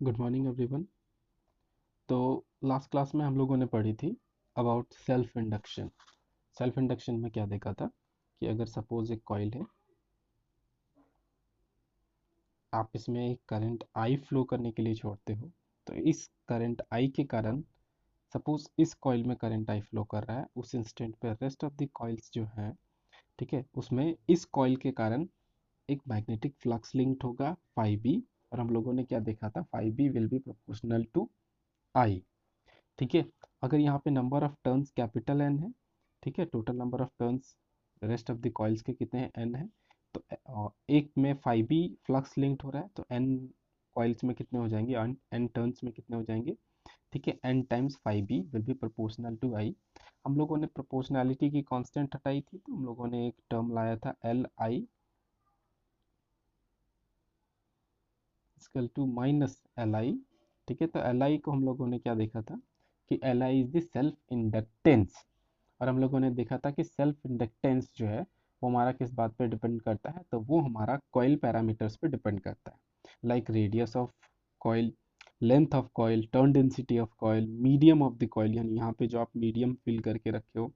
Good morning everyone. तो last class में हम लोगों ने पढ़ी थी about self induction. Self induction में क्या देखा था कि अगर सपोज एक कॉइल है, आप इसमें एक करंट आई फ्लो करने के लिए छोड़ते हो, तो इस करंट आई के कारण सपोज इस कॉइल में करंट आई फ्लो कर रहा है, उस इंस्टेंट पे रेस्ट ऑफ द कॉइल्स जो हैं, ठीक है, उसमें इस कॉइल के कारण एक मैग्नेटिक फ्लक्स लिंक्ड होगा फाई बी। और हम लोगों ने क्या देखा था, phi B will be proportional to I. ठीक है, अगर यहाँ पे number of turns capital N है, ठीक है, total number of turns rest of the coils के कितने हैं, एन है, तो एक में फाइव बी फ्लक्स लिंक्ड हो रहा है, तो एन कॉइल्स में कितने हो जाएंगे, एन टर्न्स में कितने हो जाएंगे, ठीक है, N times phi B will be proportional to I. हम लोगों ने प्रोपोर्शनैलिटी की कांस्टेंट हटाई थी, तो हम लोगों ने एक टर्म लाया था L I equal to minus L I. ठीक है, तो एल आई को हम लोगों ने क्या देखा था कि L I is the self inductance. और हम लोगों ने देखा था कि सेल्फ इंडक्टेंस जो है वो हमारा किस बात पे डिपेंड करता है, तो वो हमारा कॉइल पैरामीटर्स पे डिपेंड करता है, like radius of coil, length of coil, turn density of coil, medium of the coil, यानी यहाँ पे जो आप मीडियम फिल करके रखे हो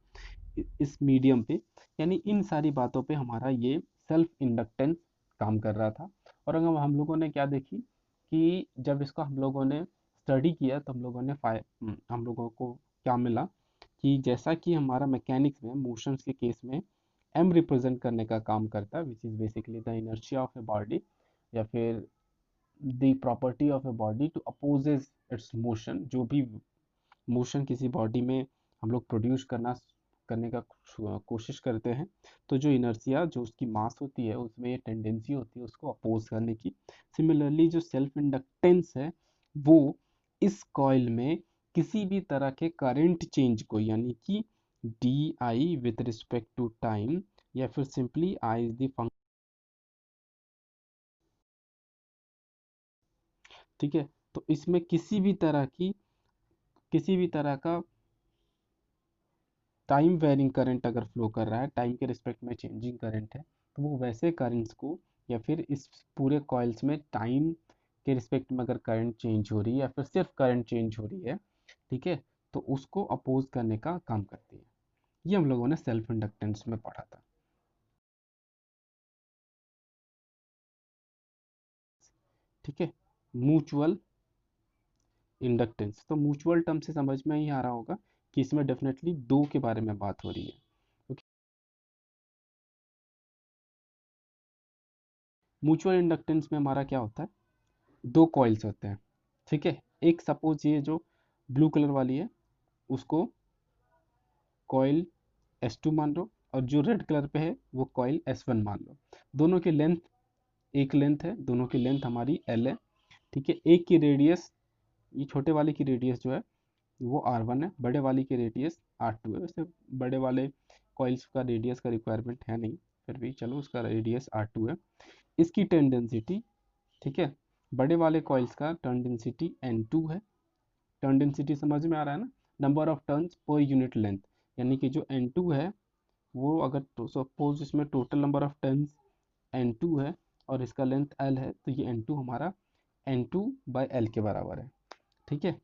इस मीडियम पे, यानी इन सारी बातों पे हमारा ये सेल्फ इंडक्टेंस काम कर रहा था। और अगर हम लोगों ने क्या देखी कि जब इसको हम लोगों ने स्टडी किया, तो हम लोगों ने हम लोगों को क्या मिला कि जैसा कि हमारा मैकेनिक्स में मोशंस के केस में एम रिप्रेजेंट करने का काम करता है, which is basically the inertia of a body, या फिर the property of a body to opposes its motion. जो भी मोशन किसी बॉडी में हम लोग प्रोड्यूस करने का कोशिश करते हैं, तो जो इनर्शिया, जो उसकी मास होती है, उसमें ये टेंडेंसी होती है उसको अपोज करने की। सिमिलरली जो सेल्फ इंडक्टेंस है, वो इस कॉइल में किसी भी तरह के करंट चेंज को, यानी कि D I with respect to time, या फिर simply I is the function, ठीक है, तो इसमें किसी भी तरह का टाइम वेरिंग करंट अगर फ्लो कर रहा है, टाइम के रिस्पेक्ट में चेंजिंग करंट है, तो वो वैसे करंट्स को, या फिर इस पूरे कॉइल्स में टाइम के रिस्पेक्ट में अगर करंट चेंज हो रही है, या फिर सिर्फ करंट चेंज हो रही है, ठीक है, तो उसको अपोज करने का काम करती है। ये हम लोगों ने सेल्फ इंडक्टेंस में पढ़ा था। ठीक है, म्यूचुअल इंडक्टेंस, तो म्यूचुअल टर्म से समझ में ही आ रहा होगा कि इसमें डेफिनेटली दो के बारे में बात हो रही है। म्यूचुअल इंडक्टेंस में हमारा क्या होता है, दो कॉइल्स होते हैं, ठीक है, एक सपोज ये जो ब्लू कलर वाली है उसको कॉइल S2 मान लो, और जो रेड कलर पे है वो कॉइल S1 मान लो। दोनों की लेंथ एक लेंथ है, दोनों की लेंथ हमारी L है, ठीक है, एक की रेडियस, ये छोटे वाले की रेडियस जो है वो R1 है, बड़े वाली की रेडियस R2 है। वैसे बड़े वाले कॉइल्स का रेडियस का रिक्वायरमेंट है नहीं, फिर भी चलो उसका रेडियस R2 है। इसकी टर्न डेंसिटी, ठीक है, बड़े वाले कॉइल्स का टर्न डेंसिटी N2 है। टर्न डेंसिटी समझ में आ रहा है ना, number of turns per unit length, यानी कि जो N2 है वो अगर तो सपोज इसमें total number of turns N2 है और इसका लेंथ L है, तो ये N2 हमारा N2/L के बराबर है, ठीक है।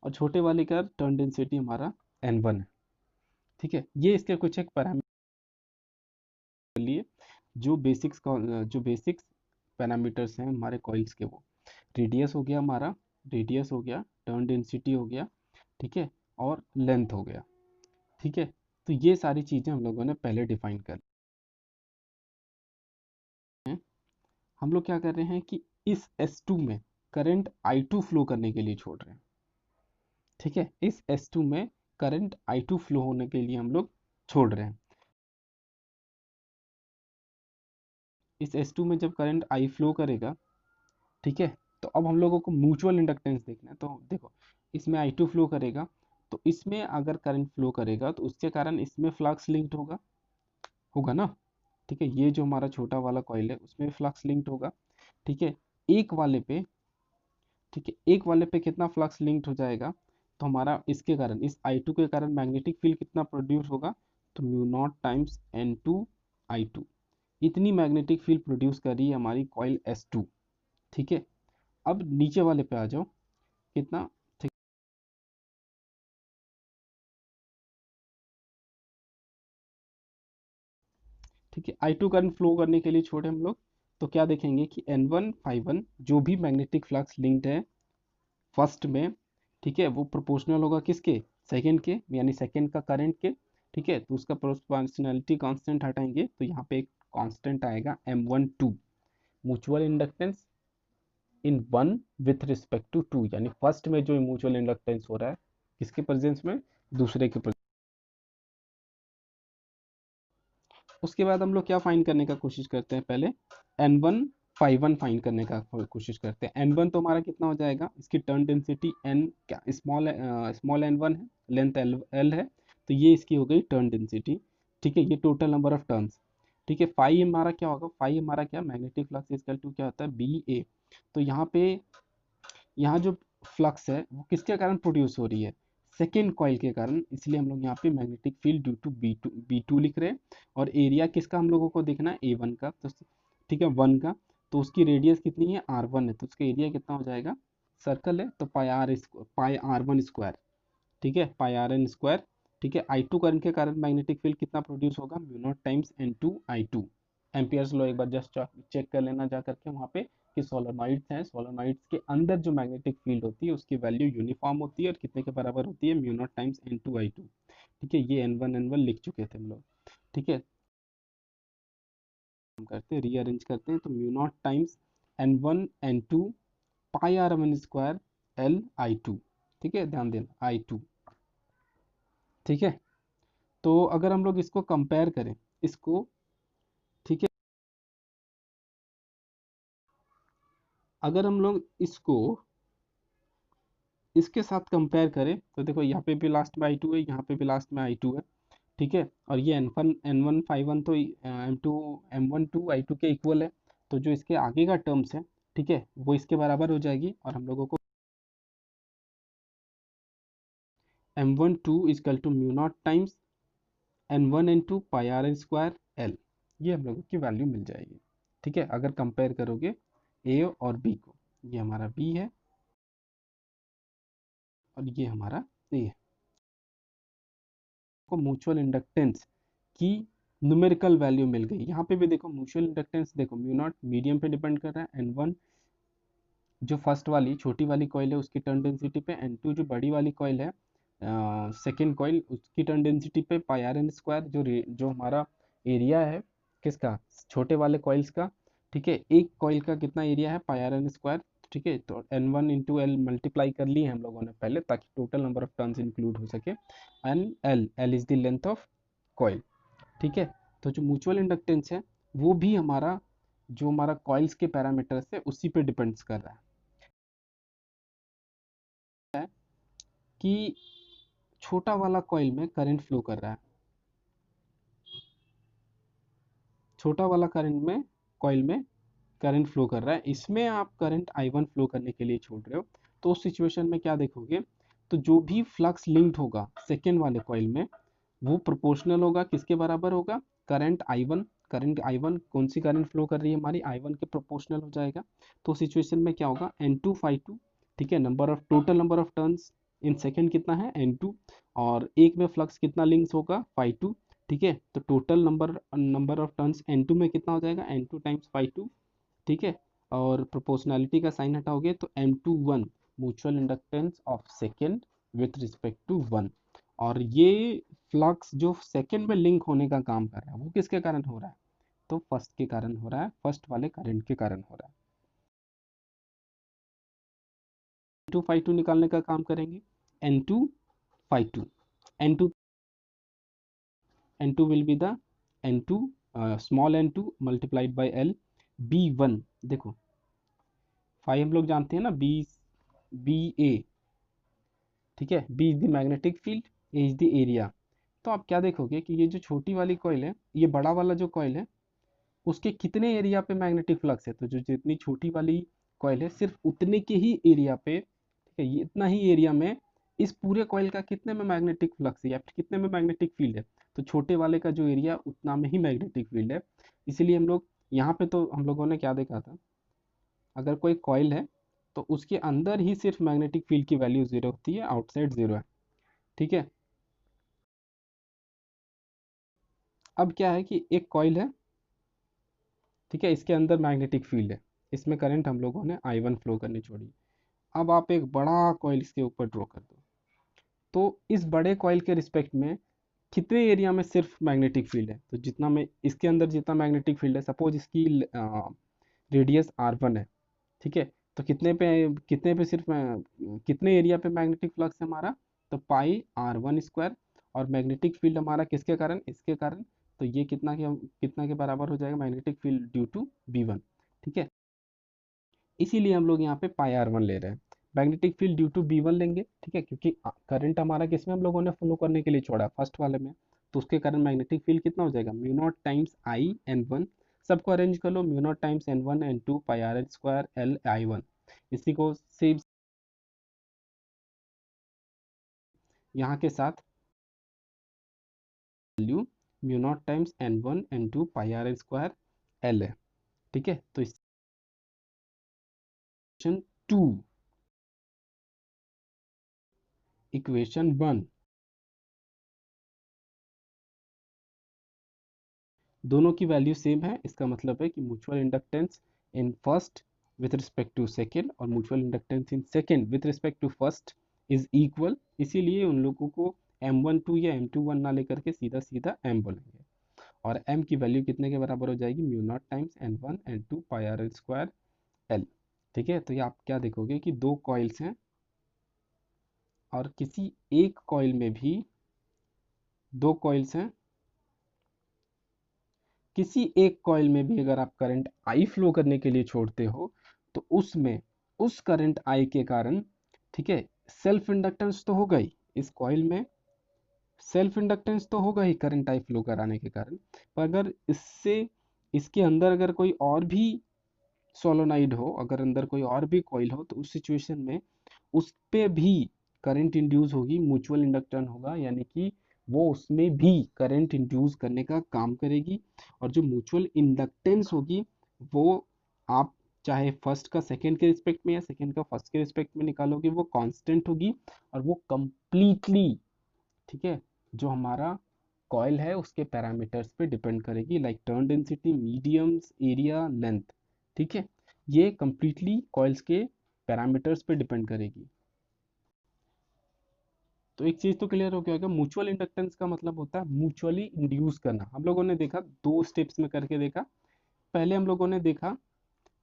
और छोटे वाले का टर्न डेंसिटी हमारा N1 है, ठीक है। ये इसके कुछ एक पैरामीटर लिए, जो बेसिक्स पैरामीटर्स हैं हमारे कॉइल्स के, वो रेडियस हो गया हमारा, रेडियस हो गया, टर्न डेंसिटी हो गया, ठीक है, और लेंथ हो गया, ठीक है। तो ये सारी चीज़ें हम लोगों ने पहले डिफाइन कर ली हैं। हम लोग क्या कर रहे हैं कि इस S2 में करंट I2 फ्लो करने के लिए छोड़ रहे हैं, ठीक है, इस S2 में करंट I2 फ्लो होने के लिए हम लोग छोड़ रहे हैं। इस S2 में जब करंट I फ्लो करेगा, ठीक है, तो अब हम लोगों को म्यूचुअल इंडक्टेंस देखना है। तो देखो, इसमें I2 फ्लो करेगा, तो इसमें अगर करंट फ्लो करेगा तो उसके कारण इसमें फ्लक्स लिंक्ड होगा, होगा ना, ठीक है। ये जो हमारा छोटा वाला कॉइल है उसमें फ्लक्स लिंक्ड होगा, ठीक है। एक वाले पे, ठीक है, एक वाले पे कितना फ्लक्स लिंक्ड हो जाएगा, तो हमारा इसके कारण, इस I2 के कारण मैग्नेटिक फील्ड कितना प्रोड्यूस होगा, तो mu not times N2 I2, इतनी मैग्नेटिक फील्ड प्रोड्यूस कर रही है हमारी कॉइल S2, ठीक है। अब नीचे वाले पे आ जाओ, कितना, ठीक है। I2 करंट फ्लो करने के लिए छोड़े हम लोग, तो क्या देखेंगे कि N1 जो भी मैग्नेटिक फ्लक्स लिंक्ड है फर्स्ट में, ठीक है, वो प्रोपोर्शनल होगा किसके, सेकंड के, यानी सेकंड का करंट के, ठीक है। तो उसका प्रोपोर्शनैलिटी कांस्टेंट हटाएंगे तो यहाँ पे एक कांस्टेंट आएगा M12, mutual inductance in one with respect to two, यानी फर्स्ट में जो म्यूचुअल इंडक्टेंस हो रहा है किसके प्रेजेंस में, दूसरे के प्रेजेंस। उसके बाद हम लोग क्या फाइंड करने का कोशिश करते हैं, पहले N1 फाइंड करने का कोशिश करते हैं। N1 तो हमारा कितना हो जाएगा, इसकी टर्न डेंसिटी N क्या स्मॉल N1 है, लेंथ L है, तो ये इसकी हो गई टर्न डेंसिटी, ठीक है। ये टोटल नंबर ऑफ टर्न्स, ठीक है। फाई हमारा क्या होगा, फाई हमारा क्या, मैग्नेटिक फ्लक्स इक्वल टू क्या होता है, BA। तो यहाँ पे, यहाँ जो फ्लक्स है वो किसके कारण प्रोड्यूस हो रही है, सेकेंड कॉइल के कारण, इसलिए हम लोग यहाँ पे magnetic field due to B two लिख रहे हैं। और एरिया किसका हम लोगों को देखना है, A1 का, तो ठीक है 1 का, तो उसकी रेडियस कितनी है, R1 है, तो उसका एरिया कितना हो जाएगा, सर्कल है तो पाई R1 स्क्वायर, ठीक है, पाई RN स्क्वायर, ठीक है। I2 करंट के कारण मैग्नेटिक फील्ड कितना प्रोड्यूस होगा, mu not times N2I2। Ampere's law एक बार जस्ट चेक कर लेना जा करके वहाँ पे, कि सोलेनोइड्स हैं, सोलेनोइड्स के अंदर जो मैग्नेटिक फील्ड होती है उसकी वैल्यू यूनिफॉर्म होती है और कितने के बराबर होती है, म्यू नॉट टाइम्स N2I2, ठीक है। ये N1 लिख चुके थे हम लोग, ठीक है। हम करते हैं, रीअरेंज करते हैं, तो mu not times N1 N2 pi R1 square L I2, ठीक है, ध्यान देना I2, ठीक है। तो अगर हम लोग इसको कंपेयर करें, इसको, ठीक है, अगर हम लोग इसको इसके साथ कंपेयर करें तो देखो यहाँ पे भी लास्ट में I2 है, यहाँ पे भी लास्ट में I2 है, ठीक है। और ये N1 तो M12 I2 के इक्वल है, तो जो इसके आगे का टर्म्स है, ठीक है, वो इसके बराबर हो जाएगी। और हम लोगों को M12 mu not times N1 N2 pi R n square L, ये हम लोगों की वैल्यू मिल जाएगी, ठीक है। अगर कंपेयर करोगे A और B को, ये हमारा B है और ये हमारा A है। को म्यूचुअल इंडक्टेंस की न्यूमेरिकल वैल्यू मिल गई। यहाँ पे भी देखो म्यूचुअल इंडक्टेंस, देखो म्यू नॉट मीडियम पे डिपेंड कर रहा है, N1 जो फर्स्ट वाली छोटी वाली कॉइल है उसकी टर्न डेंसिटी पे, N2 जो बड़ी वाली कॉइल है सेकेंड कॉइल, उसकी टर्न डेंसिटी पे, पाई R n स्क्वायर जो हमारा एरिया है किसका, छोटे वाले कॉइल्स का, ठीक है। एक कॉइल का कितना एरिया है, पाई R n स्क्वायर, ठीक है। तो N1 × L मल्टीप्लाई कर लिए हम लोगों ने पहले, ताकि total number of turns include हो सके, and L is the length of coil, ठीक है। तो जो म्यूचुअल इंडक्टेंस है वो भी हमारा, जो हमारा कॉइल्स के पैरामीटर्स है उसी पे डिपेंड्स कर रहा है, कि छोटा वाला कॉइल में करंट फ्लो कर रहा है, छोटा वाला करंट में कॉइल में करंट फ्लो कर रहा है, इसमें आप करंट I1 फ्लो करने के लिए छोड़ रहे हो, तो उस सिचुएशन में क्या देखोगे, तो जो भी फ्लक्स लिंक्ड होगा सेकेंड वाले कॉइल में वो प्रोपोर्शनल होगा, किसके बराबर होगा, करंट I1 कौन सी करंट फ्लो कर रही है हमारी, I1 के प्रोपोर्शनल हो जाएगा। तो सिचुएशन में क्या होगा, N2 ठीक है, total number of turns in second कितना है, N2, और एक में फ्लक्स कितना लिंक्स होगा, φ2, ठीक है। तो total number of turns N2 में कितना हो जाएगा, N2 टाइम्स φ2, ठीक है। और प्रोपोर्शनैलिटी का साइन हटाओगे तो M21 mutual inductance of second with respect to 1। और ये फ्लक्स जो सेकेंड में लिंक होने का काम कर रहा है वो किसके कारण हो रहा है, तो फर्स्ट के कारण हो रहा है, फर्स्ट वाले करंट के कारण हो रहा है। N2 φ2 निकालने का काम करेंगे, N2 φ2, N2 N2 will be the N2 small N2 multiplied by L, B1 देखो फाइ हम लोग जानते हैं ना, बी ए, ठीक है, B is the magnetic field, A is the area. तो आप क्या देखोगे कि ये जो छोटी वाली कॉइल है, ये बड़ा वाला जो कॉइल है उसके कितने एरिया पे मैग्नेटिक फ्लक्स है, तो जो जितनी छोटी वाली कॉइल है सिर्फ उतने के ही एरिया पे, ठीक है, ये इतना ही एरिया में इस पूरे कॉइल का कितने में मैग्नेटिक फ्लक्स है या फिर कितने में मैग्नेटिक फील्ड है, तो छोटे वाले का जो एरिया उतना में ही मैग्नेटिक फील्ड है। इसीलिए हम लोग यहाँ पे, तो हम लोगों ने क्या देखा था, अगर कोई कॉइल है तो उसके अंदर ही सिर्फ मैग्नेटिक फील्ड की वैल्यू 0 होती है, आउटसाइड 0 है। ठीक है। अब क्या है कि एक कॉइल है, ठीक है, इसके अंदर मैग्नेटिक फील्ड है, इसमें करंट हम लोगों ने I1 फ्लो करनी छोड़ी। अब आप एक बड़ा कॉइल इसके ऊपर ड्रॉ कर दो, तो इस बड़े कॉइल के रिस्पेक्ट में कितने एरिया में सिर्फ मैग्नेटिक फील्ड है, तो जितना में इसके अंदर जितना मैग्नेटिक फील्ड है, सपोज इसकी रेडियस R1 है, ठीक है, तो कितने पे सिर्फ कितने एरिया पे मैग्नेटिक फ्लक्स है हमारा, तो पाई R1 स्क्वायर, और मैग्नेटिक फील्ड हमारा किसके कारण, इसके कारण, तो ये कितना के बराबर हो जाएगा, magnetic field due to V1। ठीक है, इसीलिए हम लोग यहाँ पे पाई R1 ले रहे हैं। Magnetic field due to B1 लेंगे, ठीक है, क्योंकि करंट हमारा किसमें हम लोगों ने फ्लो करने के लिए छोड़ा, फर्स्ट वाले में, तो उसके कारण मैग्नेटिक फील्ड कितना हो जाएगा, mu not times I N one, सबको अरेंज कर लो, mu not times N1 N2 pi R H square L I1। इसी को सेम यहाँ के साथ value mu not times N1 N2 pi R H square L है। ठीक है, तो इक्वेशन 2, इक्वेशन 1, दोनों की वैल्यू सेम है, इसका मतलब है कि mutual inductance in first with respect to second और mutual inductance in second with respect to first is equal, इसीलिए उन लोगों को M12 या M21 ना लेकर के सीधा सीधा M बोलेंगे, और M की वैल्यू कितने के बराबर हो जाएगी, mu not times N1 N2 pi R L square L. ठीक है, तो ये आप क्या देखोगे कि दो कॉइल्स हैं, और किसी एक कॉइल में भी दो कॉइल्स हैं, किसी एक कॉइल में भी अगर आप करंट आई फ्लो करने के लिए छोड़ते हो, तो उसमें उस करंट आई के कारण, ठीक है, सेल्फ इंडक्टेंस तो होगा ही, इस कॉइल में सेल्फ इंडक्टेंस तो होगा ही करंट आई फ्लो कराने के कारण, पर अगर इसके अंदर अगर कोई और भी सोलोनाइड हो, अगर अंदर कोई और भी कॉइल हो, तो उस सिचुएशन में उस पे भी करंट इंड्यूस होगी, म्यूचुअल इंडक्टेंस होगा, यानी कि वो उसमें भी करंट इंड्यूस करने का काम करेगी, और जो म्यूचुअल इंडक्टेंस होगी वो आप चाहे फर्स्ट का सेकंड के रिस्पेक्ट में या सेकंड का फर्स्ट के रिस्पेक्ट में निकालोगे, वो कांस्टेंट होगी, और वो कंप्लीटली, ठीक है, जो हमारा कॉइल है उसके पैरामीटर्स पे डिपेंड करेगी, like turn density, mediums, area, length. ठीक है, ये कंप्लीटली कॉइल्स के पैरामीटर्स पे डिपेंड करेगी। तो एक चीज तो क्लियर हो गया होगा, म्यूचुअल इंडक्टेंस का मतलब होता है म्यूचुअली इंड्यूस करना। हम लोगों ने देखा, दो स्टेप्स में करके देखा। पहले हम लोगों ने देखा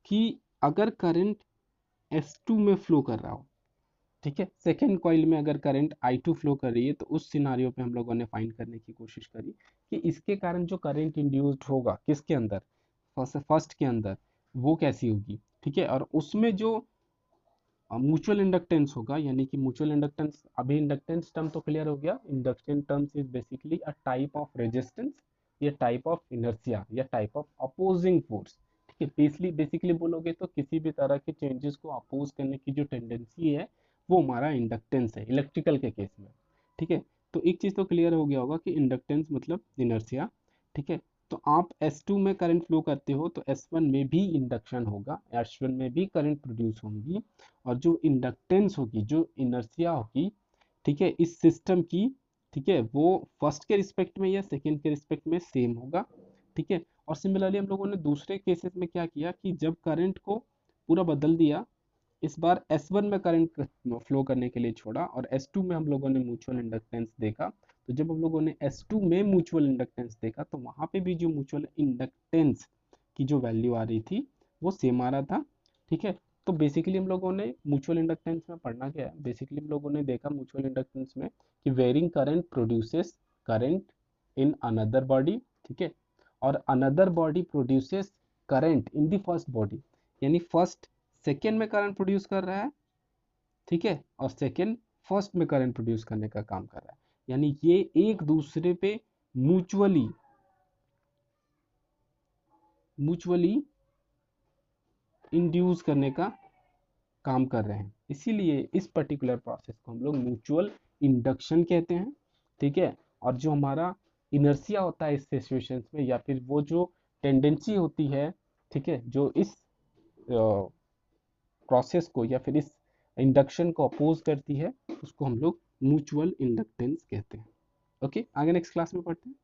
कि अगर करंट S2 में फ्लो कर रहा हो, ठीक है, सेकेंड कॉइल में अगर करंट I2 फ्लो कर रही है, तो उस सिनारियो पे हम लोगों ने फाइंड करने की कोशिश करी कि इसके कारण जो करंट इंड्यूस्ड होगा किसके अंदर, फर्स्ट के अंदर, वो कैसी होगी। ठीक है, और उसमें जो म्यूचुअल इंडक्टेंस होगा, यानी कि म्यूचुअल इंडक्टेंस, अभी इंडक्टेंस टर्म तो क्लियर हो गया, induction terms is basically a type of resistance, या टाइप ऑफ इनर्शिया, या टाइप ऑफ अपोजिंग फोर्स। ठीक है, बेसिकली बोलोगे तो किसी भी तरह के चेंजेस को अपोज करने की जो टेंडेंसी है, वो हमारा इंडक्टेंस है इलेक्ट्रिकल के केस में। ठीक है, तो एक चीज तो क्लियर हो गया होगा कि इंडक्टेंस मतलब इनर्शिया। ठीक है, तो आप S2 में करंट फ्लो करते हो, तो S1 में भी इंडक्शन होगा, S1 में भी करंट प्रोड्यूस होंगी, और जो इंडक्टेंस होगी, जो इनर्शिया होगी, ठीक है, इस सिस्टम की, ठीक है, वो फर्स्ट के रिस्पेक्ट में या सेकंड के रिस्पेक्ट में सेम होगा। ठीक है, और सिमिलरली हम लोगों ने दूसरे केसेस में क्या किया कि जब करंट को पूरा बदल दिया, इस बार S1 में करंट फ्लो करने के लिए छोड़ा, और S2 में हम लोगों ने म्यूचुअल इंडक्टेंस देखा। तो जब हम लोगों ने S2 में म्यूचुअल इंडक्टेंस देखा, तो वहां पे भी जो म्यूचुअल इंडक्टेंस की जो वैल्यू आ रही थी, वो सेम आ रहा था। ठीक है, तो बेसिकली हम लोगों ने म्यूचुअल इंडक्टेंस में पढ़ना क्या है, बेसिकली हम लोगों ने देखा म्यूचुअल इंडक्टेंस में कि varying current produces current in another body. ठीक है, और another body produces current in the first body, यानी फर्स्ट सेकेंड में करंट प्रोड्यूस कर रहा है, ठीक है, और सेकेंड फर्स्ट में करंट प्रोड्यूस करने का काम कर रहा है, यानी ये एक दूसरे पे म्यूचुअली म्यूचुअली इंड्यूस करने का काम कर रहे हैं, इसीलिए इस पर्टिकुलर प्रोसेस को हम लोग म्यूचुअल इंडक्शन कहते हैं। ठीक है, और जो हमारा इनर्शिया होता है इस सिचुएशंस में, या फिर वो जो टेंडेंसी होती है, ठीक है, जो इस प्रोसेस को या फिर इस इंडक्शन को अपोज करती है उसको हम लोग म्यूचुअल इंडक्टेंस कहते हैं। ओके, आगे नेक्स्ट क्लास में पढ़ते हैं।